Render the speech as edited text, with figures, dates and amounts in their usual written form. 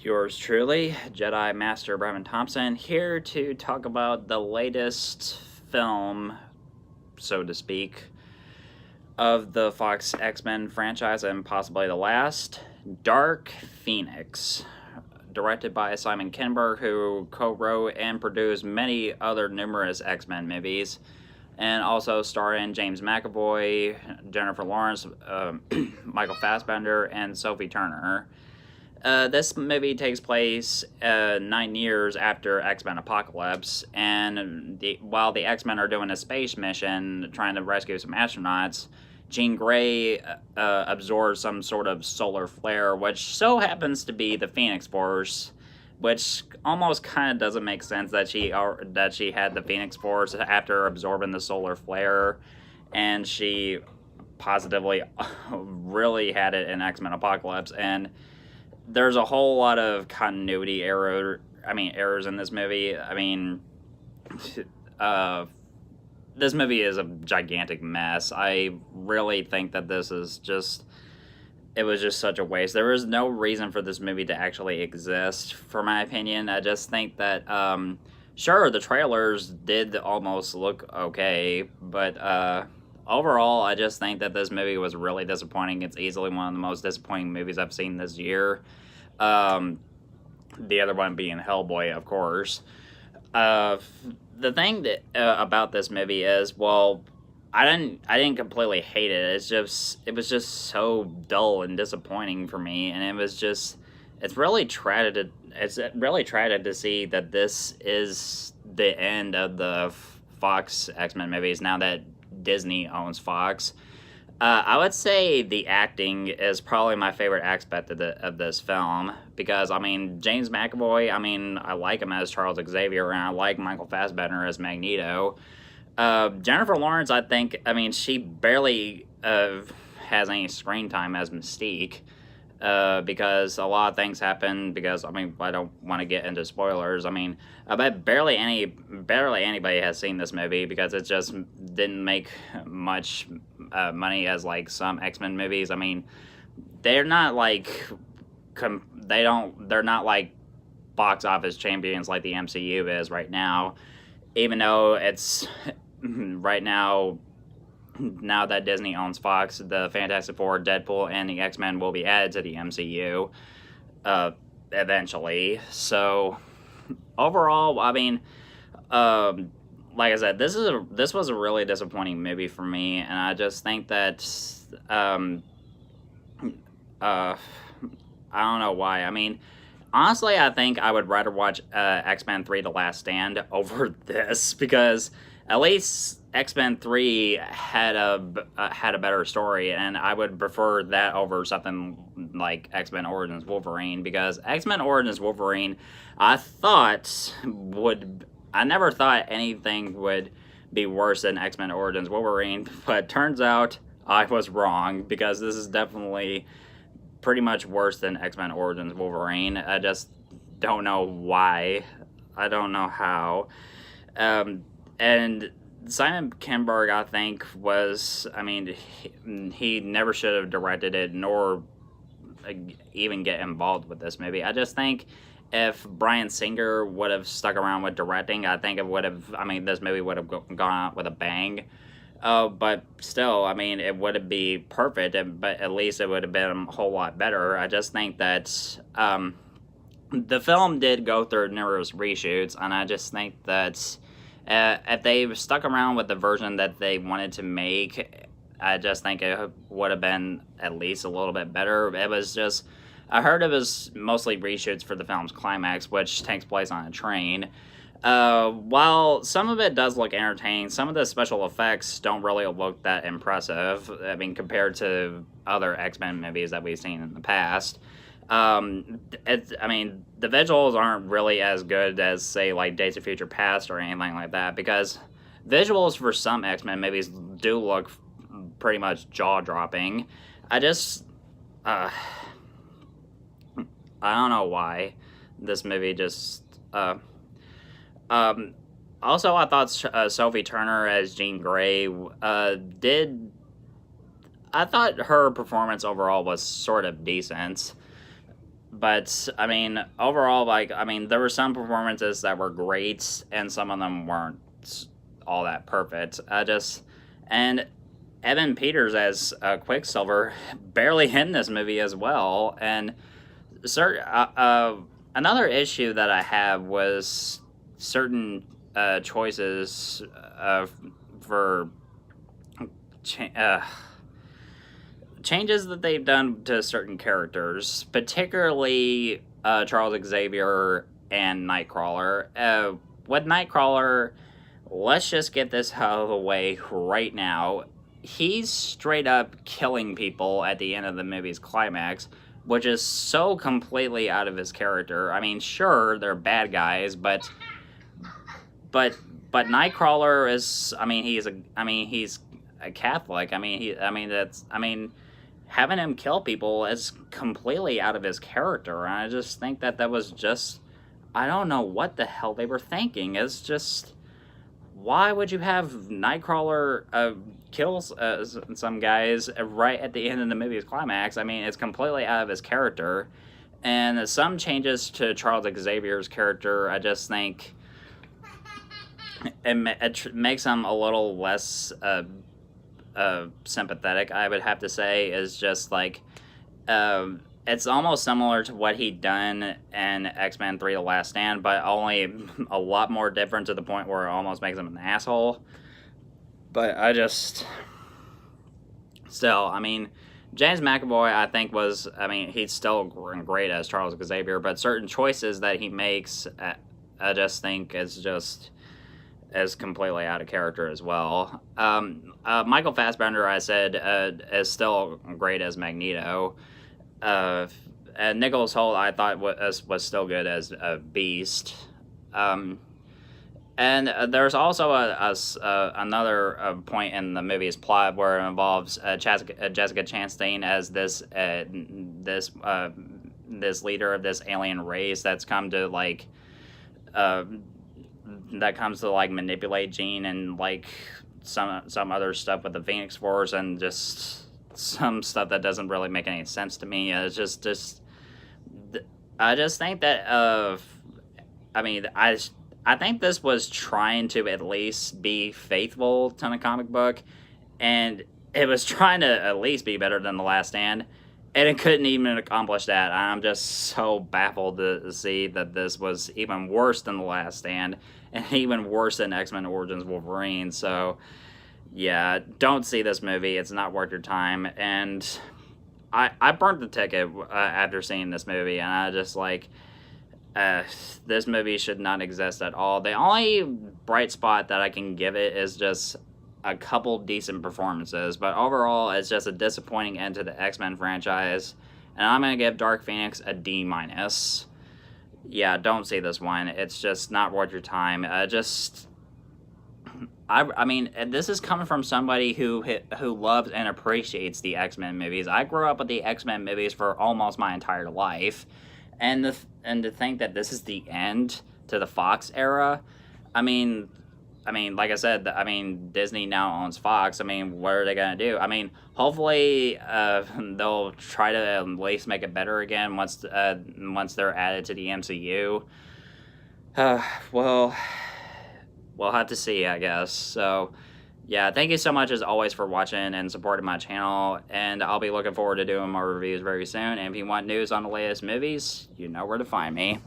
Yours truly, Jedi Master Brevin Thompson, here to talk about the latest film, so to speak, of the Fox X-Men franchise and possibly the last, Dark Phoenix. Directed by Simon Kinberg, who co-wrote and produced many other numerous X-Men movies, and also starring James McAvoy, Jennifer Lawrence, Michael Fassbender, and Sophie Turner. This movie takes place 9 years after X-Men Apocalypse, and while the X-Men are doing a space mission trying to rescue some astronauts, Jean Grey absorbs some sort of solar flare, which so happens to be the Phoenix Force, which almost kind of doesn't make sense that she had the Phoenix Force after absorbing the solar flare, and she positively really had it in X-Men Apocalypse. And there's a whole lot of continuity errors in this movie. This movie is a gigantic mess. I really think that it was just such a waste. There was no reason for this movie to actually exist, for my opinion. I just think that, sure, the trailers did almost look okay, but overall, I just think that this movie was really disappointing. It's easily one of the most disappointing movies I've seen this year. The other one being Hellboy, of course. The thing that about this movie is, well, I didn't completely hate it. It was just so dull and disappointing for me, and it's really tragic. It's really tragic to see that this is the end of the Fox X-Men movies now that Disney owns Fox. I would say the acting is probably my favorite aspect of this film, because, James McAvoy, I like him as Charles Xavier, and I like Michael Fassbender as Magneto. Jennifer Lawrence, she barely has any screen time as Mystique, because a lot of things happen, because, I don't want to get into spoilers. I bet barely anybody has seen this movie, because it just didn't make much money as, like, some X-Men movies. They're not, like, they're not, like, box office champions like the MCU is right now, even though it's, right now that Disney owns Fox, the Fantastic Four, Deadpool, and the X-Men will be added to the MCU eventually. So overall, like I said, this was a really disappointing movie for me, and I just think that I don't know why. Honestly, I think I would rather watch X-Men 3: The Last Stand over this, because at least X-Men 3 had a better story, and I would prefer that over something like X-Men Origins Wolverine, because X-Men Origins Wolverine, I never thought anything would be worse than X-Men Origins Wolverine, but turns out I was wrong, because this is definitely pretty much worse than X-Men Origins Wolverine. I just don't know why. I don't know how. And Simon Kinberg, I think, he never should have directed it, nor even get involved with this movie. I just think if Bryan Singer would have stuck around with directing, I think this movie would have gone out with a bang. But still, it wouldn't be perfect, but at least it would have been a whole lot better. I just think that the film did go through numerous reshoots, and I just think that if they stuck around with the version that they wanted to make, I just think it would have been at least a little bit better. I heard it was mostly reshoots for the film's climax, which takes place on a train. While some of it does look entertaining, some of the special effects don't really look that impressive, compared to other X-Men movies that we've seen in the past. The visuals aren't really as good as, say, like Days of Future Past or anything like that, because visuals for some X-Men movies do look pretty much jaw-dropping. I don't know why this movie just, also, I thought Sophie Turner as Jean Grey I thought her performance overall was sort of decent. but I mean, overall, like, I mean, there were some performances that were great, and some of them weren't all that perfect. And Evan Peters as Quicksilver barely in this movie as well. And another issue that I have was certain choices for cha- uh, changes that they've done to certain characters, particularly Charles Xavier and Nightcrawler. With Nightcrawler, let's just get this out of the way right now. He's straight up killing people at the end of the movie's climax, which is so completely out of his character. I mean, sure, they're bad guys, but but Nightcrawler is. He's a Catholic. Having him kill people is completely out of his character, and I just think that was just. I don't know what the hell they were thinking. It's just, why would you have Nightcrawler kill some guys right at the end of the movie's climax? I mean, it's completely out of his character. And some changes to Charles Xavier's character, I just think it makes him a little less sympathetic, I would have to say. Is just like, it's almost similar to what he'd done in X-Men 3 The Last Stand, but only a lot more different, to the point where it almost makes him an asshole. But still, I mean, James McAvoy, I think, he's still great as Charles Xavier, but certain choices that he makes, I just think is completely out of character as well. Michael Fassbender, I said, is still great as Magneto. And Nicholas Hoult, I thought, was still good as Beast. And there's also another point in the movie's plot where it involves Jessica Chastain as this leader of this alien race that's come to manipulate Jean, and like some other stuff with the Phoenix Force, and just some stuff that doesn't really make any sense to me. It's just I just think that I think this was trying to at least be faithful to the comic book, and it was trying to at least be better than The Last Stand, and it couldn't even accomplish that. I'm just so baffled to see that this was even worse than The Last Stand, and even worse than X-Men Origins Wolverine. So, yeah, don't see this movie. It's not worth your time. And I burnt the ticket after seeing this movie, and I just this movie should not exist at all. The only bright spot that I can give it is just a couple decent performances, but overall, it's just a disappointing end to the X-Men franchise, and I'm gonna give Dark Phoenix a D-. Yeah, don't see this one. It's just not worth your time. I mean, this is coming from somebody who loves and appreciates the X-Men movies. I grew up with the X-Men movies for almost my entire life, and to think that this is the end to the Fox era. I mean, like I said, Disney now owns Fox. I mean, what are they gonna do? I mean, hopefully, they'll try to at least make it better again once they're added to the MCU. Well, we'll have to see, I guess. So, yeah, thank you so much as always for watching and supporting my channel, and I'll be looking forward to doing more reviews very soon. And if you want news on the latest movies, you know where to find me.